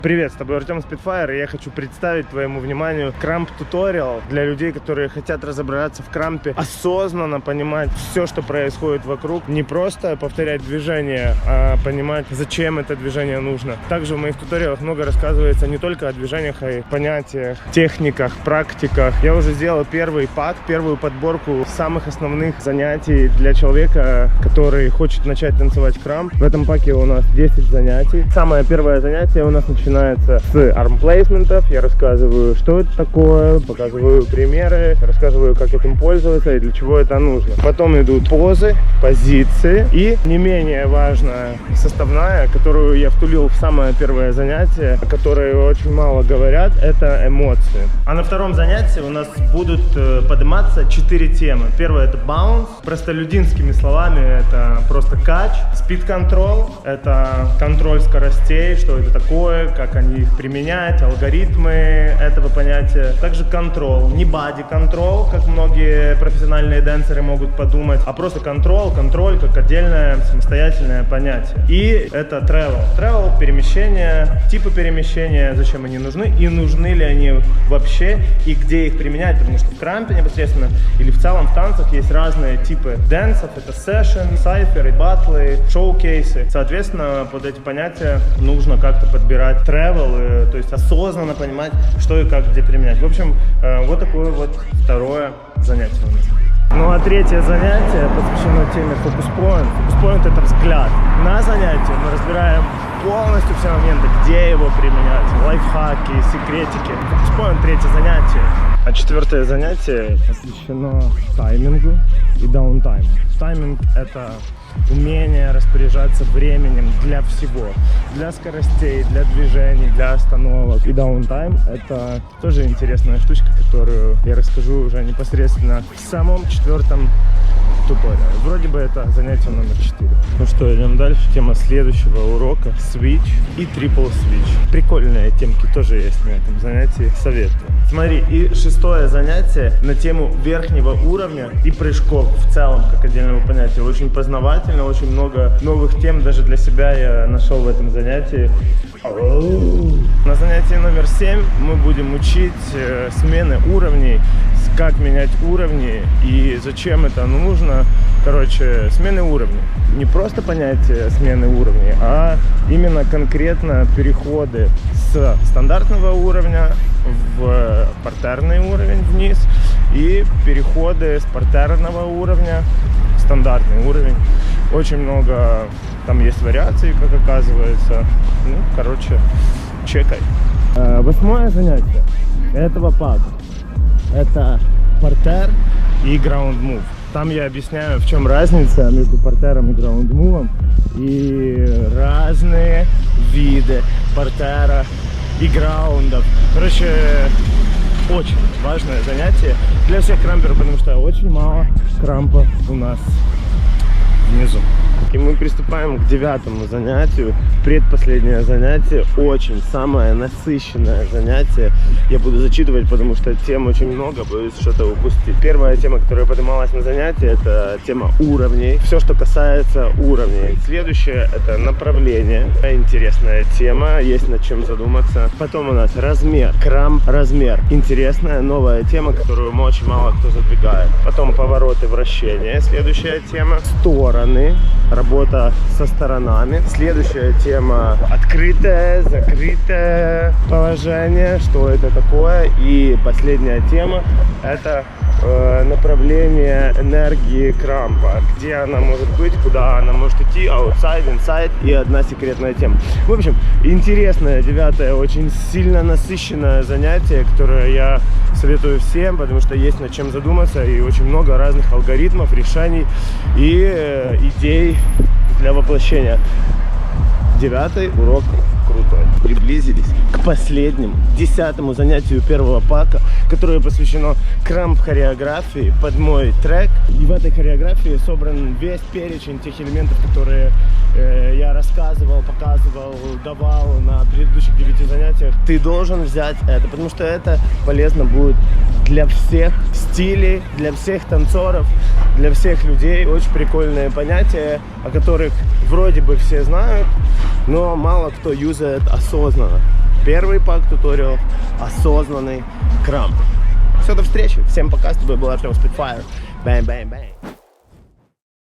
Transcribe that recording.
Привет, с тобой Артем Spitfire, и я хочу представить твоему вниманию крамп-туториал для людей, которые хотят разобраться в крампе, осознанно понимать все, что происходит вокруг, не просто повторять движение, а понимать, зачем это движение нужно. Также в моих туториалах много рассказывается не только о движениях, а и понятиях, техниках, практиках. Я уже сделал первый пак, первую подборку самых основных занятий для человека, который хочет начать танцевать крамп. В этом паке у нас 10 занятий. Самое первое занятие у нас начинается с армплейсментов. Я рассказываю, что это такое, показываю примеры, рассказываю, как этим пользоваться и для чего это нужно. Потом идут позы, позиции и не менее важная составная, которую я втулил в самое первое занятие, о которой очень мало говорят, это эмоции. А на втором занятии у нас будут подниматься 4 темы. Первое — это bounce, простолюдинскими словами это просто кач. Speed control — это контроль скоростей, что это такое, как они их применять, алгоритмы этого понятия. Также контрол, не body control, как многие профессиональные дэнсеры могут подумать, а просто контроль как отдельное самостоятельное понятие. И это travel, перемещения, типы перемещения, зачем они нужны и нужны ли они вообще и где их применять, потому что в крампе непосредственно или в целом в танцах есть разные типы дэнсов, это session, сайферы, батлы, шоу-кейсы. Соответственно, под эти понятия нужно как-то подбирать travel, то есть осознанно понимать, что и как где применять. В общем, вот такое вот второе занятие у нас. Ну а третье занятие посвящено теме Focus Point. Focus Point — это взгляд. На занятии мы разбираем полностью все моменты, где его применять, лайфхаки, секретики. Focus Point — третье занятие. А четвертое занятие посвящено таймингу и даунтайму. Тайминг — это умение распоряжаться временем для всего. Для скоростей, для движений, для остановок. И даунтайм — это тоже интересная штучка, которую я расскажу уже непосредственно в самом четвертом туториале. Вроде бы это занятие номер 4. Ну что, идем дальше. Тема следующего урока — switch и triple switch. Прикольные темки тоже есть на этом занятии, советую. Смотри, и шестое занятие на тему верхнего уровня и прыжков в целом, как отдельного понятия. Очень познавательно, очень много новых тем даже для себя я нашел в этом занятии. На занятии номер 7 мы будем учить смены уровней, как менять уровни и зачем это нужно. Короче, смены уровней. Не просто понятие смены уровней, а именно конкретно переходы с стандартного уровня в партерный уровень вниз и переходы с партерного уровня в стандартный уровень. Очень много там есть вариаций, как оказывается. Ну, короче, чекай. Восьмое занятие этого пака — это партер и граунд мув. Там я объясняю, в чем разница между партером и граунд-мувом и разные виды партера и граундов. Короче, очень важное занятие для всех крамперов, потому что очень мало крампа у нас внизу. И мы приступаем к 9-му занятию, предпоследнее занятие, очень самое насыщенное занятие. Я буду зачитывать, потому что тем очень много, боюсь что-то упустить. Первая тема, которая поднималась на занятии, это тема уровней. Все, что касается уровней. Следующее — это направление. Интересная тема, есть над чем задуматься. Потом у нас размер, крамп-размер. Интересная новая тема, которую очень мало кто задвигает. Потом повороты, вращения. Следующая тема — стороны. Работа со сторонами. Следующая тема — открытое, закрытое положение, что это такое. И последняя тема — это направление энергии крампа, где она может быть, куда она может идти, outside, inside, и одна секретная тема. В общем, интересное 9-е, очень сильно насыщенное занятие, которое я советую всем, потому что есть над чем задуматься и очень много разных алгоритмов, решений и идей для воплощения. 9-й урок крутой. Приблизились к последнему, 10-му занятию первого пака, которое посвящено крамп-хореографии под мой трек. И в этой хореографии собран весь перечень тех элементов, которые я рассказывал, показывал, давал на предыдущих 9 занятиях. Ты должен взять это, потому что это полезно будет для всех стилей, для всех танцоров, для всех людей. Очень прикольные понятия, о которых вроде бы все знают, но мало кто юзает осознанно. Первый пак туториалов осознанный крамп. Все, до встречи. Всем пока. С тобой был Артем Spitfire. Бэм-бэм-бэм.